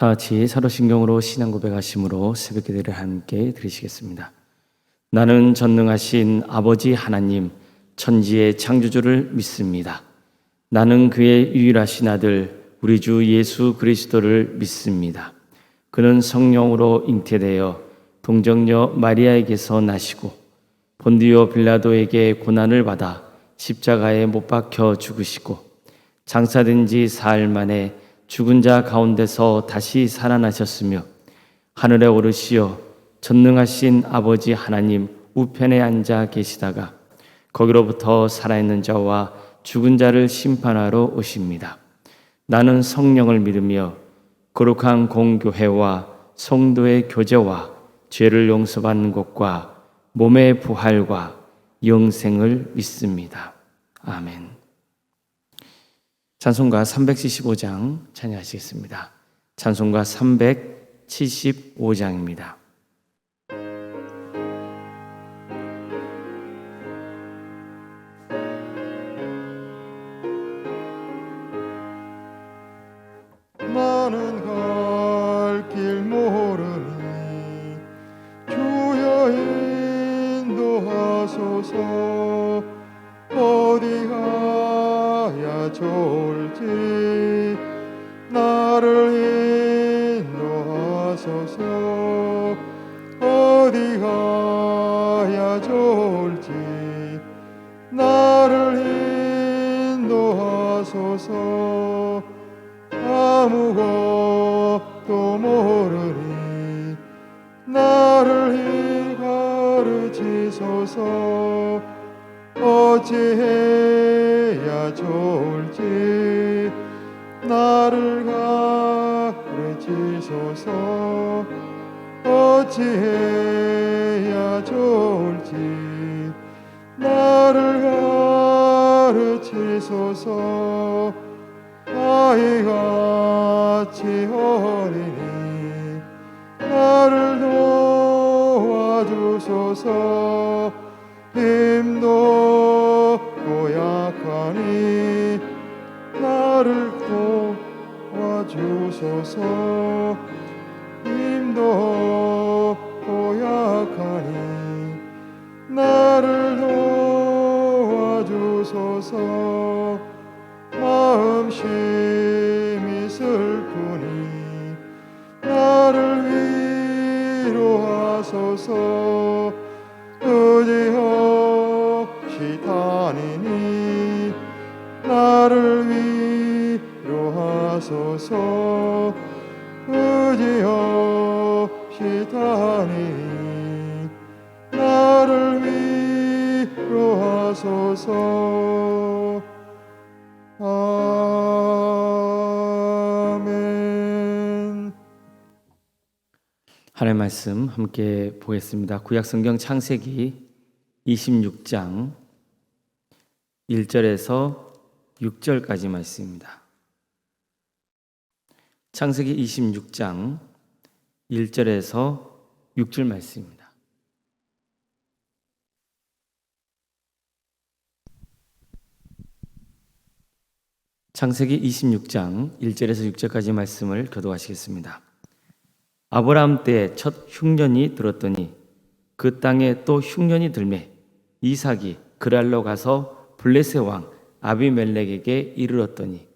다 같이 사도신경으로 신앙 고백하심으로 새벽 기도를 함께 드리시겠습니다. 나는 전능하신 아버지 하나님 천지의 창조주를 믿습니다. 나는 그의 유일하신 아들 우리 주 예수 그리스도를 믿습니다. 그는 성령으로 잉태되어 동정녀 마리아에게서 나시고 본디오 빌라도에게 고난을 받아 십자가에 못 박혀 죽으시고 장사된 지 사흘 만에 죽은 자 가운데서 다시 살아나셨으며 하늘에 오르시어 전능하신 아버지 하나님 우편에 앉아 계시다가 거기로부터 살아있는 자와 죽은 자를 심판하러 오십니다. 나는 성령을 믿으며 거룩한 공교회와 성도의 교제와 죄를 용서받는 것과 몸의 부활과 영생을 믿습니다. 아멘. 찬송가 375장 찬양하시겠습니다. 찬송가 375장입니다. 나는 갈 길 모르니 주여 인도하소서. 어디 가야 좋을지 나를 인도하소서. 어디 가야 좋을지 나를 인도하소서. 아무것도 모르니 나를 가르치소서. 어찌해야 좋을지 나를 가르치소서. 어찌해야 좋을지 나를 가르치소서. 아이같이 어리니 나를 도와주소서. 힘도 고약하니 나를 도와주소서. 힘도 고약하니 나를 도와주소서. 마음심이 슬프니 나를 위로하소서. 의지 없이 다니니 나를 위로하소서. 의지 없이 다니니 나를 위로하소서. 아멘. 하나님의 말씀 함께 보겠습니다. 구약성경 창세기 26장 1절에서 6절까지 말씀입니다. 창세기 26장 1절에서 6절 말씀입니다. 창세기 26장 1절에서 6절까지 말씀을 교독하시겠습니다. 아브라함 때 첫 흉년이 들었더니 그 땅에 또 흉년이 들매 이삭이 그랄로 가서 블레셋 왕 아비멜렉에게 이르렀더니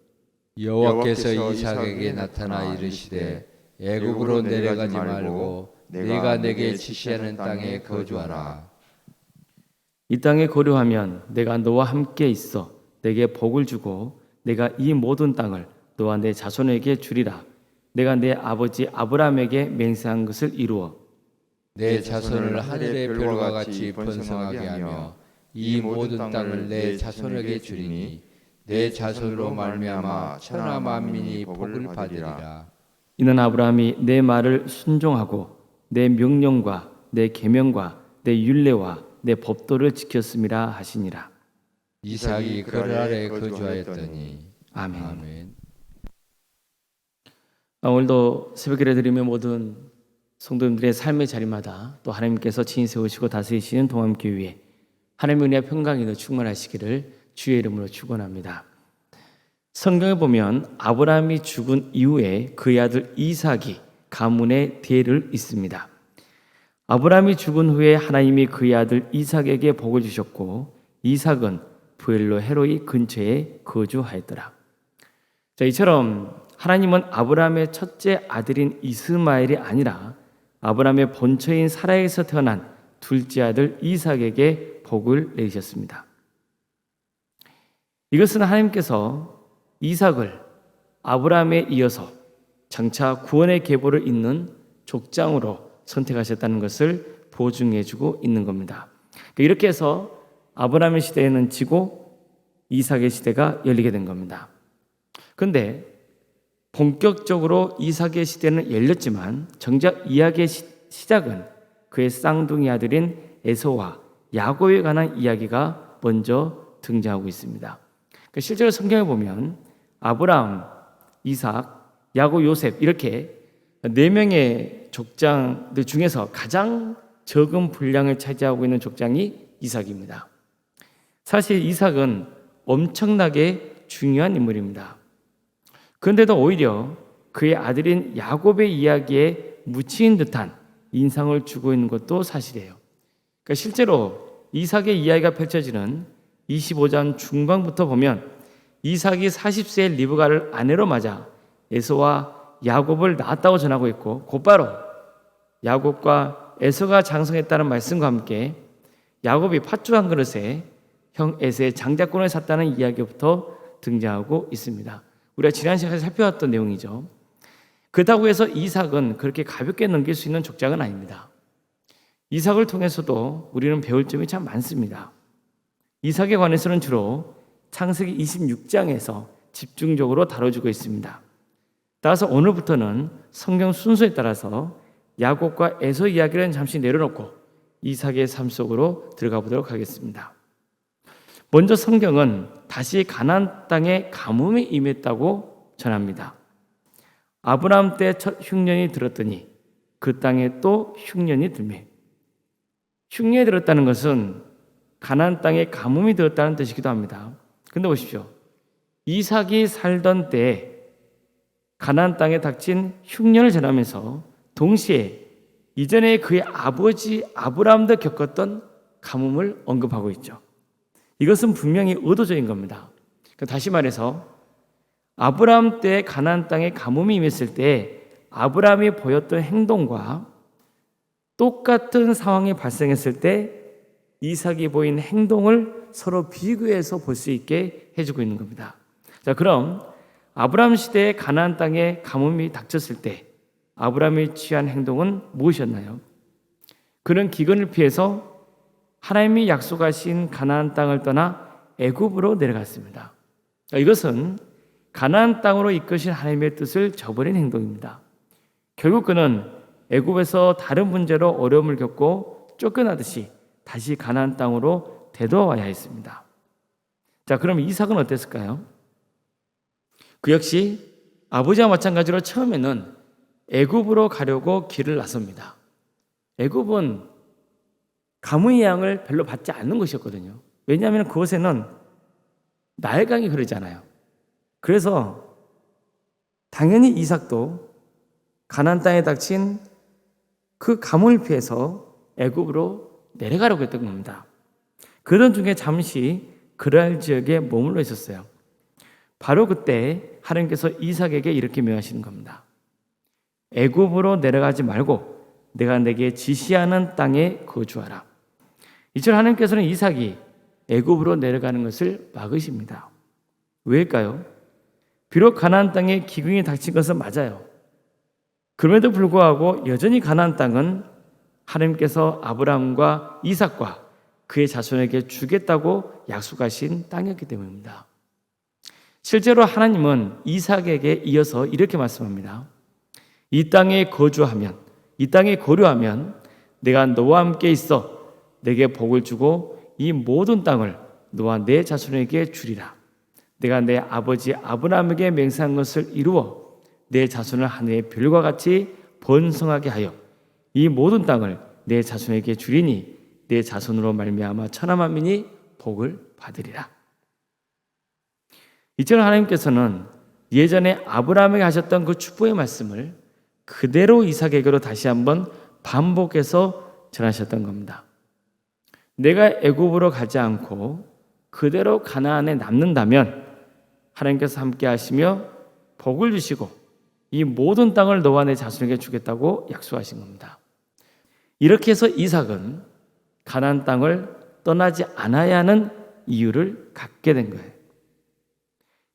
여호와께서 이삭에게 나타나 이르시되 애굽으로 내려가지 말고 네가 내게 지시하는 땅에 거주하라. 이 땅에 거류하면 내가 너와 함께 있어 내게 복을 주고 내가 이 모든 땅을 너와 내 자손에게 주리라. 내가 내 아버지 아브라함에게 맹세한 것을 이루어 내 자손을 하늘의 별과 같이 번성하게 하며 이 모든 땅을 내 자손에게 주리니 내 자손으로 말미암아 천하 만민이 복을 받으리라. 이는 아브라함이 내 말을 순종하고 내 명령과 내 계명과 내 율례와 내 법도를 지켰음이라 하시니라. 이삭이 그늘 아래 거주하였더니. 아멘. 아멘. 오늘도 새벽기를 드리며 모든 성도님들의 삶의 자리마다 또 하나님께서 친히 세우시고 다스리시는 동암교회 하나님의 은혜와 평강이 더 충만하시기를 주의 이름으로 축원합니다. 성경에 보면 아브라함이 죽은 이후에 그의 아들 이삭이 가문의 대를 잇습니다. 아브라함이 죽은 후에 하나님이 그의 아들 이삭에게 복을 주셨고 이삭은 브엘로 헤로이 근처에 거주하였더라. 자, 이처럼 하나님은 아브라함의 첫째 아들인 이스마엘이 아니라 아브라함의 본처인 사라에서 태어난 둘째 아들 이삭에게 복을 내리셨습니다. 이것은 하나님께서 이삭을 아브라함에 이어서 장차 구원의 계보를 잇는 족장으로 선택하셨다는 것을 보증해주고 있는 겁니다. 이렇게 해서 아브라함의 시대에는 지고 이삭의 시대가 열리게 된 겁니다. 그런데 본격적으로 이삭의 시대는 열렸지만 정작 이야기의 시작은 그의 쌍둥이 아들인 에서와 야곱에 관한 이야기가 먼저 등장하고 있습니다. 실제로 성경에 보면 아브라함, 이삭, 야곱, 요셉 이렇게 4명의 족장들 중에서 가장 적은 분량을 차지하고 있는 족장이 이삭입니다. 사실 이삭은 엄청나게 중요한 인물입니다. 그런데도 오히려 그의 아들인 야곱의 이야기에 묻힌 듯한 인상을 주고 있는 것도 사실이에요. 그러니까 실제로 이삭의 이야기가 펼쳐지는 25장 중반부터 보면 이삭이 40세의 리브가를 아내로 맞아 에서와 야곱을 낳았다고 전하고 있고 곧바로 야곱과 에서가 장성했다는 말씀과 함께 야곱이 팥죽 한 그릇에 형 에서의 장자권을 샀다는 이야기부터 등장하고 있습니다. 우리가 지난 시간에 살펴봤던 내용이죠. 그렇다고 해서 이삭은 그렇게 가볍게 넘길 수 있는 족장은 아닙니다. 이삭을 통해서도 우리는 배울 점이 참 많습니다. 이삭에 관해서는 주로 창세기 26장에서 집중적으로 다뤄지고 있습니다. 따라서 오늘부터는 성경 순서에 따라서 야곱과 에서 이야기를 잠시 내려놓고 이삭의 삶 속으로 들어가 보도록 하겠습니다. 먼저 성경은 다시 가나안 땅에 가뭄이 임했다고 전합니다. 아브라함 때 첫 흉년이 들었더니 그 땅에 또 흉년이 들매. 흉년이 들었다는 것은 가나안 땅에 가뭄이 들었다는 뜻이기도 합니다. 근데 보십시오. 이삭이 살던 때에 가나안 땅에 닥친 흉년을 전하면서 동시에 이전에 그의 아버지 아브라함도 겪었던 가뭄을 언급하고 있죠. 이것은 분명히 의도적인 겁니다. 다시 말해서 아브라함 때 가나안 땅에 가뭄이 임했을 때 아브라함이 보였던 행동과 똑같은 상황이 발생했을 때 이삭이 보인 행동을 서로 비교해서 볼 수 있게 해주고 있는 겁니다. 자, 그럼 아브라함 시대에 가나안 땅에 가뭄이 닥쳤을 때 아브라함이 취한 행동은 무엇이었나요? 그는 기근을 피해서 하나님이 약속하신 가나안 땅을 떠나 애굽으로 내려갔습니다. 이것은 가나안 땅으로 이끄신 하나님의 뜻을 저버린 행동입니다. 결국 그는 애굽에서 다른 문제로 어려움을 겪고 쫓겨나듯이 다시 가나안 땅으로 되돌아와야 했습니다. 자, 그럼 이삭은 어땠을까요? 그 역시 아버지와 마찬가지로 처음에는 애굽으로 가려고 길을 나섭니다. 애굽은 가뭄의 양을 별로 받지 않는 것이었거든요. 왜냐하면 그곳에는 나일강이 흐르잖아요. 그래서 당연히 이삭도 가나안 땅에 닥친 그 가뭄을 피해서 애굽으로 내려가려고 했던 겁니다. 그런 중에 잠시 그랄 지역에 머물러 있었어요. 바로 그때 하나님께서 이삭에게 이렇게 명하시는 겁니다. 애굽으로 내려가지 말고 내가 내게 지시하는 땅에 거주하라. 이처럼 하나님께서는 이삭이 애굽으로 내려가는 것을 막으십니다. 왜일까요? 비록 가나안 땅에 기근이 닥친 것은 맞아요. 그럼에도 불구하고 여전히 가나안 땅은 하나님께서 아브라함과 이삭과 그의 자손에게 주겠다고 약속하신 땅이었기 때문입니다. 실제로 하나님은 이삭에게 이어서 이렇게 말씀합니다. 이 땅에 거주하면, 이 땅에 거류하면 내가 너와 함께 있어 내게 복을 주고 이 모든 땅을 너와 내 자손에게 주리라. 내가 내 아버지 아브라함에게 맹세한 것을 이루어 내 자손을 하늘의 별과 같이 번성하게 하여 이 모든 땅을 내 자손에게 주리니 내 자손으로 말미암아 천하 만민이 복을 받으리라. 이처럼 하나님께서는 예전에 아브라함에게 하셨던 그 축복의 말씀을 그대로 이삭에게로 다시 한번 반복해서 전하셨던 겁니다. 내가 애굽으로 가지 않고 그대로 가나안에 남는다면 하나님께서 함께 하시며 복을 주시고 이 모든 땅을 너와 내 자손에게 주겠다고 약속하신 겁니다. 이렇게 해서 이삭은 가나안 땅을 떠나지 않아야 하는 이유를 갖게 된 거예요.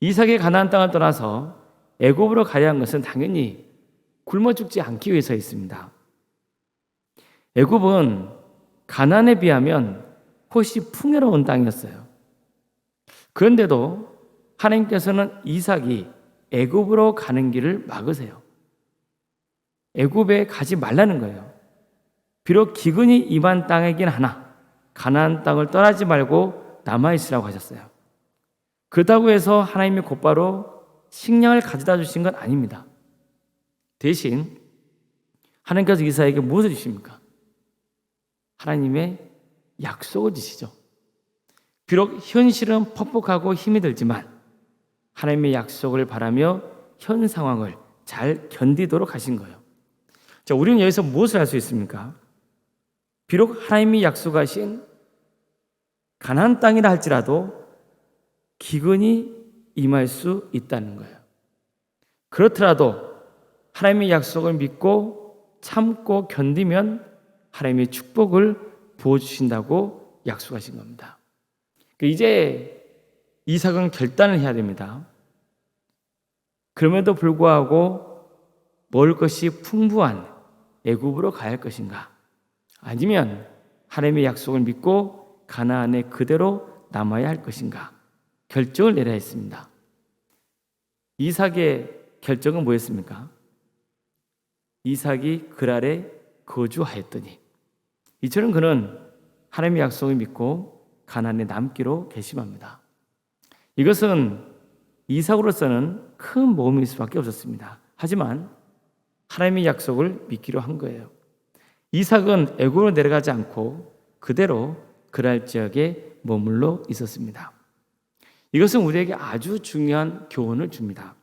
이삭이 가나안 땅을 떠나서 애굽으로 가야 한 것은 당연히 굶어 죽지 않기 위해서였습니다. 애굽은 가나안에 비하면 훨씬 풍요로운 땅이었어요. 그런데도 하나님께서는 이삭이 애굽으로 가는 길을 막으세요. 애굽에 가지 말라는 거예요. 비록 기근이 임한 땅이긴 하나 가나안 땅을 떠나지 말고 남아있으라고 하셨어요. 그렇다고 해서 하나님이 곧바로 식량을 가져다 주신 건 아닙니다. 대신 하나님께서 이삭에게 무엇을 주십니까? 하나님의 약속을 주시죠. 비록 현실은 퍽퍽하고 힘이 들지만 하나님의 약속을 바라며 현 상황을 잘 견디도록 하신 거예요. 자, 우리는 여기서 무엇을 할 수 있습니까? 비록 하나님이 약속하신 가나안 땅이라 할지라도 기근이 임할 수 있다는 거예요. 그렇더라도 하나님의 약속을 믿고 참고 견디면 하나님의 축복을 부어주신다고 약속하신 겁니다. 이제 이삭은 결단을 해야 됩니다. 그럼에도 불구하고 먹을 것이 풍부한 애굽으로 가야 할 것인가? 아니면 하나님의 약속을 믿고 가나안에 그대로 남아야 할 것인가? 결정을 내려야 했습니다. 이삭의 결정은 뭐였습니까? 이삭이 그랄에 거주하였더니 이처럼 그는 하나님의 약속을 믿고 가나안에 남기로 결심합니다. 이것은 이삭으로서는 큰 모험일 수밖에 없었습니다. 하지만 하나님의 약속을 믿기로 한 거예요. 이삭은 애굽으로 내려가지 않고 그대로 그랄 지역에 머물러 있었습니다. 이것은 우리에게 아주 중요한 교훈을 줍니다.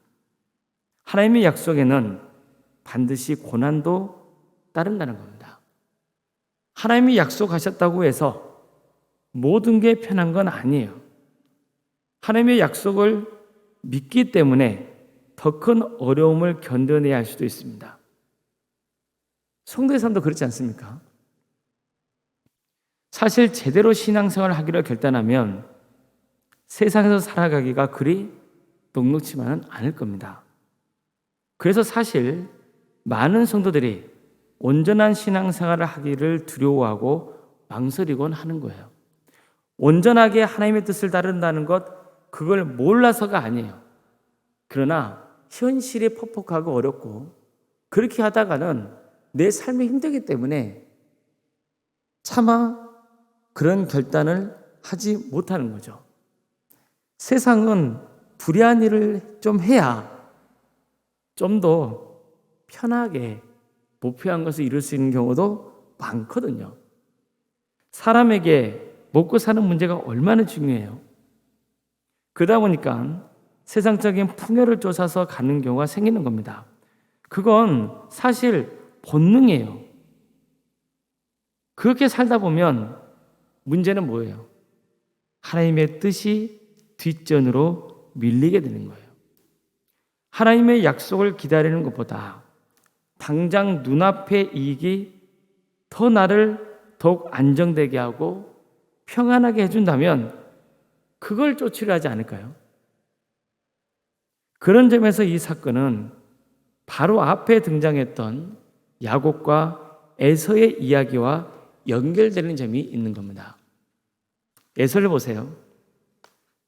하나님의 약속에는 반드시 고난도 따른다는 겁니다. 하나님이 약속하셨다고 해서 모든 게 편한 건 아니에요. 하나님의 약속을 믿기 때문에 더 큰 어려움을 견뎌내야 할 수도 있습니다. 성도의 삶도 그렇지 않습니까? 사실 제대로 신앙생활을 하기로 결단하면 세상에서 살아가기가 그리 녹록지만은 않을 겁니다. 그래서 사실 많은 성도들이 온전한 신앙생활을 하기를 두려워하고 망설이곤 하는 거예요. 온전하게 하나님의 뜻을 따른다는 것, 그걸 몰라서가 아니에요. 그러나 현실이 퍽퍽하고 어렵고 그렇게 하다가는 내 삶이 힘들기 때문에 차마 그런 결단을 하지 못하는 거죠. 세상은 불의한 일을 좀 해야 좀 더 편하게 목표한 것을 이룰 수 있는 경우도 많거든요. 사람에게 먹고 사는 문제가 얼마나 중요해요. 그러다 보니까 세상적인 풍요를 쫓아서 가는 경우가 생기는 겁니다. 그건 사실 본능이에요. 그렇게 살다 보면 문제는 뭐예요? 하나님의 뜻이 뒷전으로 밀리게 되는 거예요. 하나님의 약속을 기다리는 것보다 당장 눈앞의 이익이 더 나를 더욱 안정되게 하고 평안하게 해준다면 그걸 쫓으려 하지 않을까요? 그런 점에서 이 사건은 바로 앞에 등장했던 야곱과 에서의 이야기와 연결되는 점이 있는 겁니다. 에서를 보세요.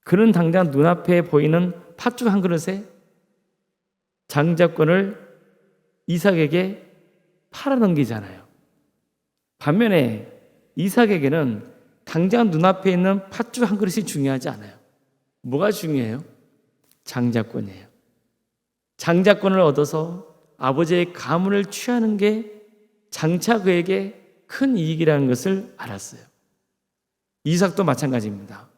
그는 당장 눈앞에 보이는 팥죽 한 그릇에 장자권을 이삭에게 팔아넘기잖아요. 반면에 이삭에게는 당장 눈앞에 있는 팥죽 한 그릇이 중요하지 않아요. 뭐가 중요해요? 장자권이에요. 장자권을 얻어서 아버지의 가문을 취하는 게 장차 그에게 큰 이익이라는 것을 알았어요. 이삭도 마찬가지입니다.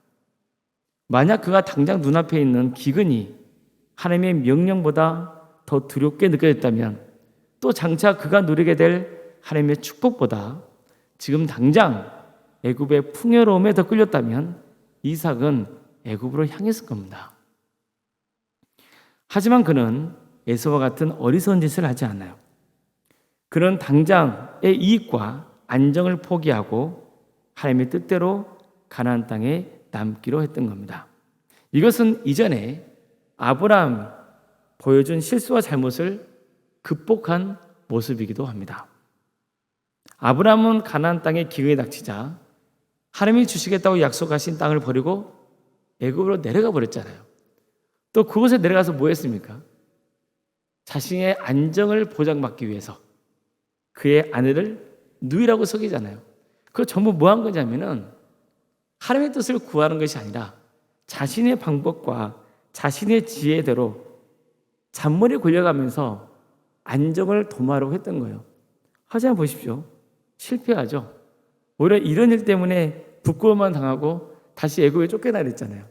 만약 그가 당장 눈앞에 있는 기근이 하나님의 명령보다 더 두렵게 느껴졌다면, 또 장차 그가 누리게 될 하나님의 축복보다 지금 당장 애굽의 풍요로움에 더 끌렸다면 이삭은 애굽으로 향했을 겁니다. 하지만 그는 에서와 같은 어리석은 짓을 하지 않아요. 그는 당장의 이익과 안정을 포기하고 하나님의 뜻대로 가나안 땅에 남기로 했던 겁니다. 이것은 이전에 아브라함이 보여준 실수와 잘못을 극복한 모습이기도 합니다. 아브라함은 가나안 땅에 기근이 닥치자 하나님이 주시겠다고 약속하신 땅을 버리고 애굽으로 내려가 버렸잖아요. 또 그곳에 내려가서 뭐 했습니까? 자신의 안정을 보장받기 위해서 그의 아내를 누이라고 속이잖아요. 그거 전부 뭐 한 거냐면은 하나님의 뜻을 구하는 것이 아니라 자신의 방법과 자신의 지혜대로 잔머리에 걸려가면서 안정을 도모하려고 했던 거예요. 하지만 보십시오. 실패하죠. 오히려 이런 일 때문에 부끄러움만 당하고 다시 애굽에 쫓겨나야 됐잖아요.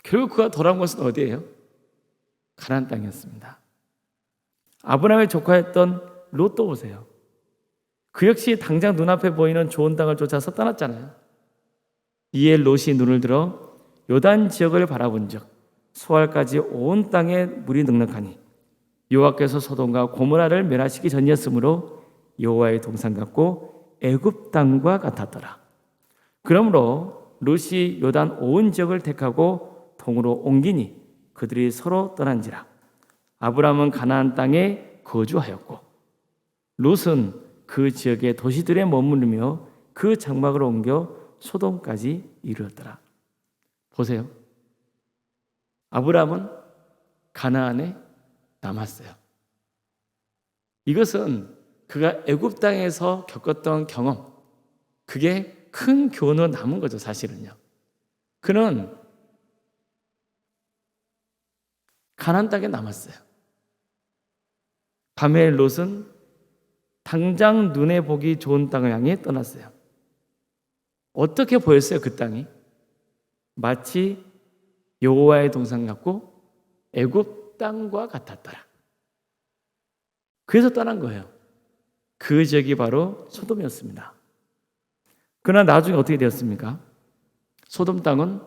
결국 그가 돌아온 것은 어디예요? 가나안 땅이었습니다. 아브라함의 조카였던 롯도 보세요. 그 역시 당장 눈앞에 보이는 좋은 땅을 쫓아서 떠났잖아요. 이에 롯이 눈을 들어 요단 지역을 바라본 적 소알까지 온 땅에 물이 넉넉하니 여호와께서 소돔과 고모라를 멸하시기 전이었으므로 여호와의 동산 같고 애굽 땅과 같았더라. 그러므로 롯이 요단 온 지역을 택하고 동으로 옮기니 그들이 서로 떠난지라. 아브라함은 가나안 땅에 거주하였고 롯은 그 지역의 도시들에 머무르며 그 장막을 옮겨 소돔까지 이르렀더라. 보세요. 아브라함은 가나안에 남았어요. 이것은 그가 애굽 땅에서 겪었던 경험, 그게 큰 교훈으로 남은 거죠, 사실은요. 그는 가나안 땅에 남았어요. 밤에 롯은 당장 눈에 보기 좋은 땅을 향해 떠났어요. 어떻게 보였어요, 그 땅이? 마치 여호와의 동산 같고 애굽 땅과 같았더라. 그래서 떠난 거예요. 그 지역이 바로 소돔이었습니다. 그러나 나중에 어떻게 되었습니까? 소돔 땅은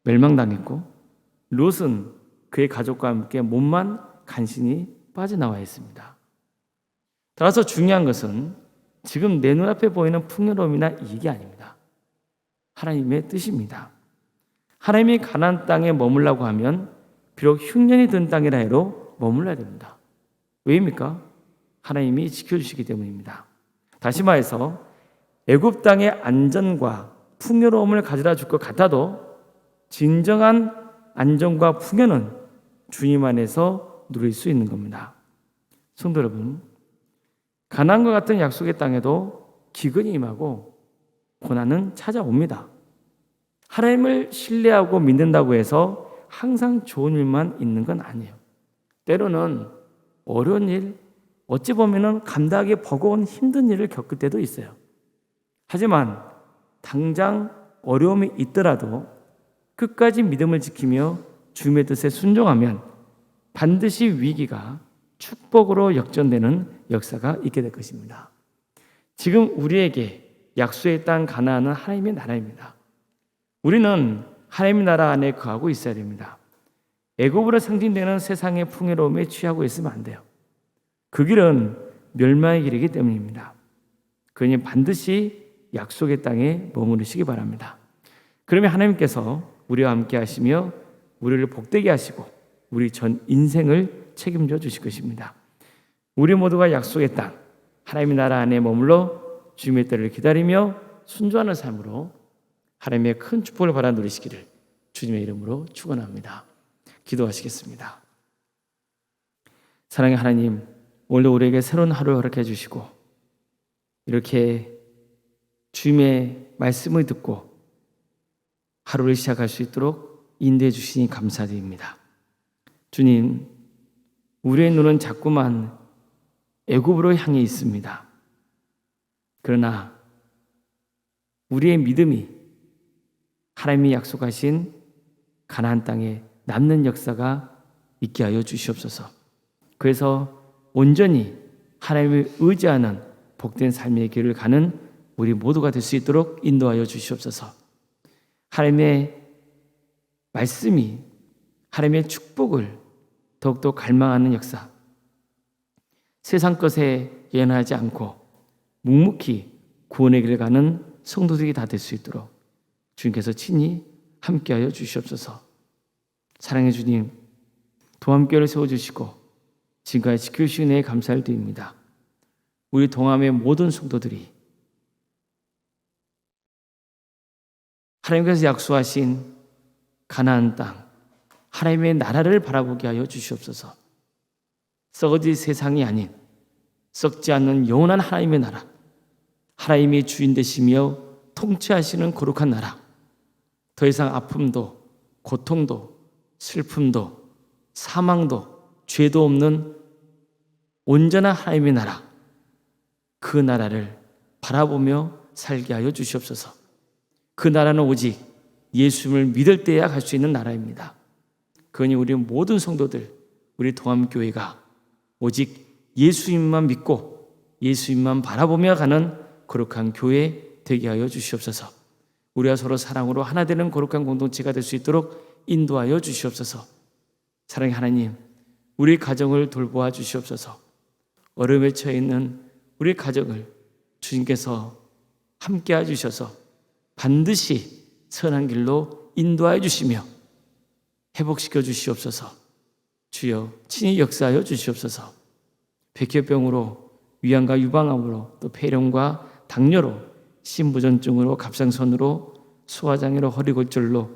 멸망당했고 롯은 그의 가족과 함께 몸만 간신히 빠져나와 있습니다. 따라서 중요한 것은 지금 내 눈앞에 보이는 풍요로움이나 이익이 아닙니다. 하나님의 뜻입니다. 하나님이 가나안 땅에 머물라고 하면 비록 흉년이 든 땅이라 해도 머물러야 됩니다. 왜입니까? 하나님이 지켜주시기 때문입니다. 다시 말해서 애굽 땅의 안전과 풍요로움을 가져다 줄 것 같아도 진정한 안정과 풍요는 주님 안에서 누릴 수 있는 겁니다. 성도 여러분, 가나안과 같은 약속의 땅에도 기근이 임하고 고난은 찾아옵니다. 하나님을 신뢰하고 믿는다고 해서 항상 좋은 일만 있는 건 아니에요. 때로는 어려운 일, 어찌 보면 감당하기 버거운 힘든 일을 겪을 때도 있어요. 하지만 당장 어려움이 있더라도 끝까지 믿음을 지키며 주님의 뜻에 순종하면 반드시 위기가 축복으로 역전되는 역사가 있게 될 것입니다. 지금 우리에게 약속의 땅 가나안은 하나님의 나라입니다. 우리는 하나님의 나라 안에 거하고 있어야 됩니다. 애굽으로 상징되는 세상의 풍요로움에 취하고 있으면 안 돼요. 그 길은 멸망의 길이기 때문입니다. 그러니 반드시 약속의 땅에 머무르시기 바랍니다. 그러면 하나님께서 우리와 함께 하시며 우리를 복되게 하시고 우리 전 인생을 책임져 주실 것입니다. 우리 모두가 약속의 땅, 하나님의 나라 안에 머물러 주님의 때를 기다리며 순종하는 삶으로 하나님의 큰 축복을 받아 누리시기를 주님의 이름으로 축원합니다. 기도하시겠습니다. 사랑의 하나님, 오늘도 우리에게 새로운 하루를 허락해 주시고 이렇게 주님의 말씀을 듣고 하루를 시작할 수 있도록 인도해 주시니 감사드립니다. 주님, 우리의 눈은 자꾸만 애굽으로 향해 있습니다. 그러나 우리의 믿음이 하나님이 약속하신 가나안 땅에 남는 역사가 있게 하여 주시옵소서. 그래서 온전히 하나님을 의지하는 복된 삶의 길을 가는 우리 모두가 될 수 있도록 인도하여 주시옵소서. 하나님의 말씀이 하나님의 축복을 더욱더 갈망하는 역사, 세상 것에 연하지 않고 묵묵히 구원의 길을 가는 성도들이 다 될 수 있도록 주님께서 친히 함께하여 주시옵소서. 사랑의 주님, 동암교회를 세워주시고 지금까지 지켜주신 은혜에 감사를 드립니다. 우리 동암의 모든 성도들이 하나님께서 약속하신 가나안 땅, 하나님의 나라를 바라보게 하여 주시옵소서. 썩어질 세상이 아닌 썩지 않는 영원한 하나님의 나라, 하나님이 주인 되시며 통치하시는 거룩한 나라, 더 이상 아픔도 고통도 슬픔도 사망도 죄도 없는 온전한 하나님의 나라, 그 나라를 바라보며 살게 하여 주시옵소서. 그 나라는 오직 예수님을 믿을 때야 갈 수 있는 나라입니다. 그러니 우리 모든 성도들, 우리 동암교회가 오직 예수님만 믿고 예수님만 바라보며 가는 거룩한 교회 되게 하여 주시옵소서. 우리가 서로 사랑으로 하나 되는 거룩한 공동체가 될 수 있도록 인도하여 주시옵소서. 사랑의 하나님, 우리 가정을 돌보아 주시옵소서. 어려움에 처해 있는 우리 가정을 주님께서 함께해 주셔서 반드시 선한 길로 인도하여 주시며 회복시켜 주시옵소서. 주여 친히 역사하여 주시옵소서. 백혈병으로, 위암과 유방암으로, 또 폐렴과 당뇨로, 심부전증으로, 갑상선으로, 소화장애로, 허리골절로,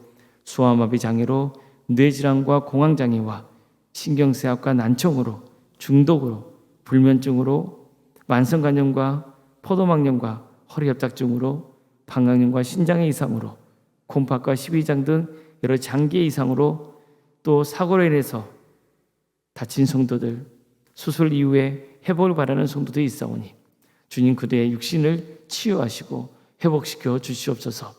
소아마비 장애로, 뇌질환과 공황장애와 신경쇠약과 난청으로, 중독으로, 불면증으로, 만성간염과 포도막염과 허리협착증으로, 방광염과 신장의 이상으로, 콩팥과 십이장 등 여러 장기의 이상으로, 또 사고로 인해서 다친 성도들, 수술 이후에 회복을 바라는 성도들이 있사오니 주님 그들의 육신을 치유하시고 회복시켜 주시옵소서.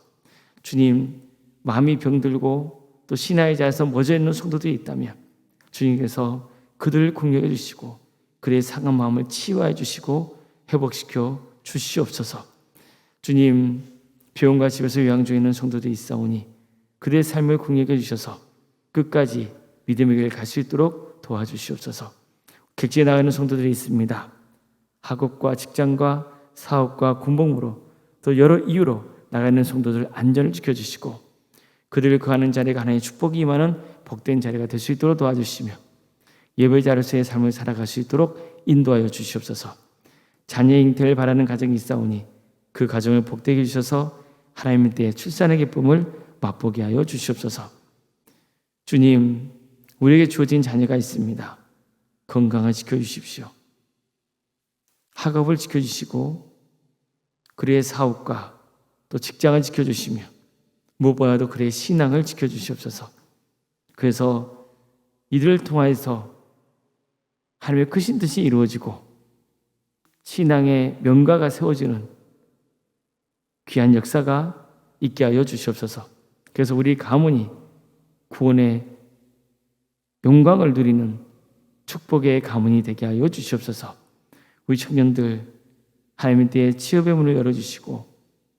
주님, 마음이 병들고 또 신화의 자에서 멎어 있는 성도들이 있다면 주님께서 그들을 공격해 주시고 그들의 상한 마음을 치유해 주시고 회복시켜 주시옵소서. 주님, 병원과 집에서 요양 중에 있는 성도들이 있사오니 그들의 삶을 공격해 주셔서 끝까지 믿음의 길을 갈 수 있도록 도와주시옵소서. 객지에 나가는 성도들이 있습니다. 학업과 직장과 사업과 군복무로 또 여러 이유로 나가는 성도들 안전을 지켜주시고 그들을 거하는 자리가 하나님의 축복이 임하는 복된 자리가 될 수 있도록 도와주시며 예배자로서의 삶을 살아갈 수 있도록 인도하여 주시옵소서. 자녀의 잉태를 바라는 가정이 있사오니 그 가정을 복되게 해주셔서 하나님의 때에 출산의 기쁨을 맛보게 하여 주시옵소서. 주님, 우리에게 주어진 자녀가 있습니다. 건강을 지켜주십시오. 학업을 지켜주시고 그의 사업과 또 직장을 지켜주시며 무엇보다도 그의 신앙을 지켜주시옵소서. 그래서 이들을 통하여서 하나님의 크신 뜻이 이루어지고 신앙의 명가가 세워지는 귀한 역사가 있게 하여 주시옵소서. 그래서 우리 가문이 구원의 영광을 누리는 축복의 가문이 되게 하여 주시옵소서. 우리 청년들 하나님의 때에 취업의 문을 열어주시고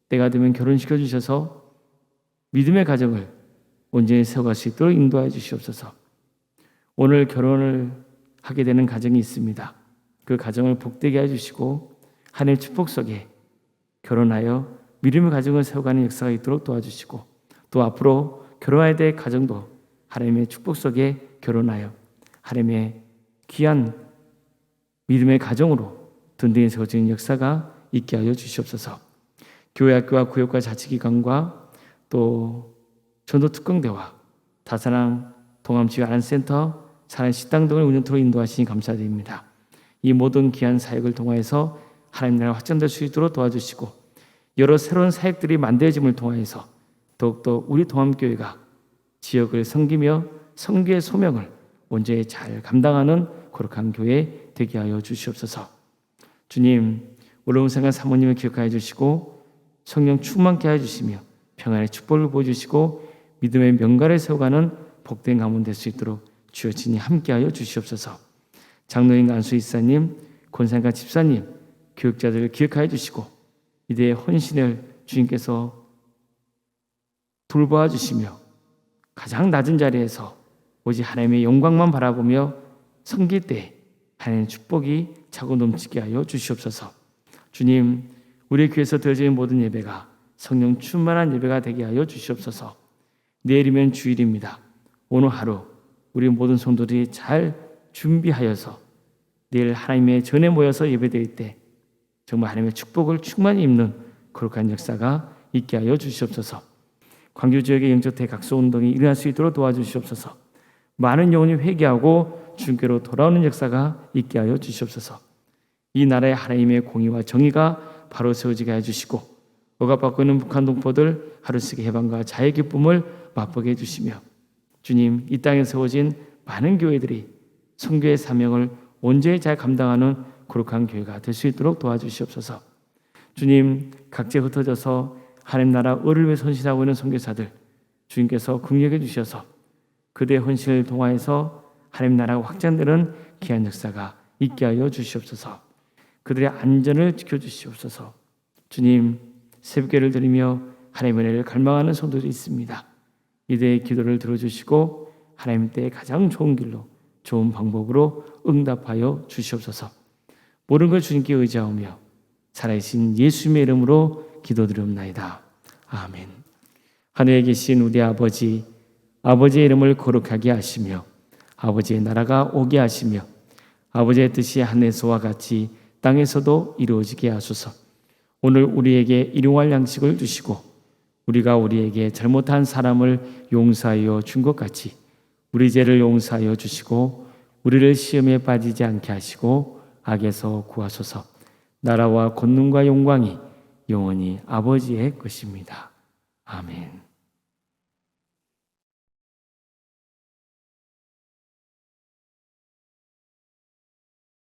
때가 되면 결혼시켜 주셔서 믿음의 가정을 온전히 세워갈 수 있도록 인도하여 주시옵소서. 오늘 결혼을 하게 되는 가정이 있습니다. 그 가정을 복되게 해주시고 하나님의 축복 속에 결혼하여 믿음의 가정을 세워가는 역사가 있도록 도와주시고 또 앞으로 결혼해야 될 가정도 하나님의 축복 속에 결혼하여 하나님의 귀한 믿음의 가정으로 든든히 세워지는 역사가 있게 하여 주시옵소서. 교회 학교와 구역과 자치기관과 또 전도특공대와 다사랑 동암지휘아란센터 사랑식당 등을 운영토록 인도하시니 감사드립니다. 이 모든 귀한 사역을 통하여서 하나님 나라가 확장될 수 있도록 도와주시고 여러 새로운 사역들이 만들어짐을 통하여서 더욱더 우리 동암교회가 지역을 섬기며 선교의 소명을 온전히 잘 감당하는 거룩한 교회 되게 하여 주시옵소서. 주님, 올라온 생각 사모님을 기억하여 주시고 성령 충만케 하여 주시며 평안의 축복을 보여주시고 믿음의 명가를 세워가는 복된 가문 될 수 있도록 주여 친히 함께하여 주시옵소서. 장로인 안수 이사님, 권사님과 집사님, 교육자들을 기억하여 주시고 이대의 헌신을 주님께서 돌보아 주시며 가장 낮은 자리에서 오직 하나님의 영광만 바라보며 섬길 때 하나님의 축복이 차고 넘치게 하여 주시옵소서. 주님, 우리 교회에서 드려지는 모든 예배가 성령 충만한 예배가 되게 하여 주시옵소서. 내일이면 주일입니다. 오늘 하루 우리 모든 성도들이 잘 준비하여서 내일 하나님의 전에 모여서 예배드릴 때 정말 하나님의 축복을 충만히 입는 거룩한 역사가 있게 하여 주시옵소서. 광주 지역의 영적 대각소 운동이 일어날 수 있도록 도와주시옵소서. 많은 영혼이 회개하고 주님께로 돌아오는 역사가 있게 하여 주시옵소서. 이 나라의 하나님의 공의와 정의가 바로 세워지게 해주시고 억압받고 있는 북한 동포들 하루씩 해방과 자의 기쁨을 맛보게 해주시며 주님, 이 땅에 세워진 많은 교회들이 선교의 사명을 온전히 잘 감당하는 거룩한 교회가 될 수 있도록 도와주시옵소서. 주님, 각지에 흩어져서 하나님 나라 의를 위해 헌신하고 있는 선교사들 주님께서 긍휼해 주셔서 그들의 헌신을 통하여서 하나님 나라가 확장되는 귀한 역사가 있게 하여 주시옵소서. 그들의 안전을 지켜주시옵소서. 주님, 새벽기를 드리며 하나님의 은혜를 갈망하는 성도들이 있습니다. 이들의 기도를 들어주시고 하나님 때의 가장 좋은 길로 좋은 방법으로 응답하여 주시옵소서. 모든 걸 주님께 의지하오며 살아계신 예수님의 이름으로 기도드리옵나이다. 아멘. 하늘에 계신 우리 아버지, 아버지의 이름을 거룩하게 하시며 아버지의 나라가 오게 하시며 아버지의 뜻이 하늘에서와 같이 땅에서도 이루어지게 하소서. 오늘 우리에게 일용할 양식을 주시고 우리가 우리에게 잘못한 사람을 용서하여 준 것 같이 우리 죄를 용서하여 주시고 우리를 시험에 빠지지 않게 하시고 악에서 구하소서. 나라와 권능과 영광이 영원히 아버지의 것입니다. 아멘.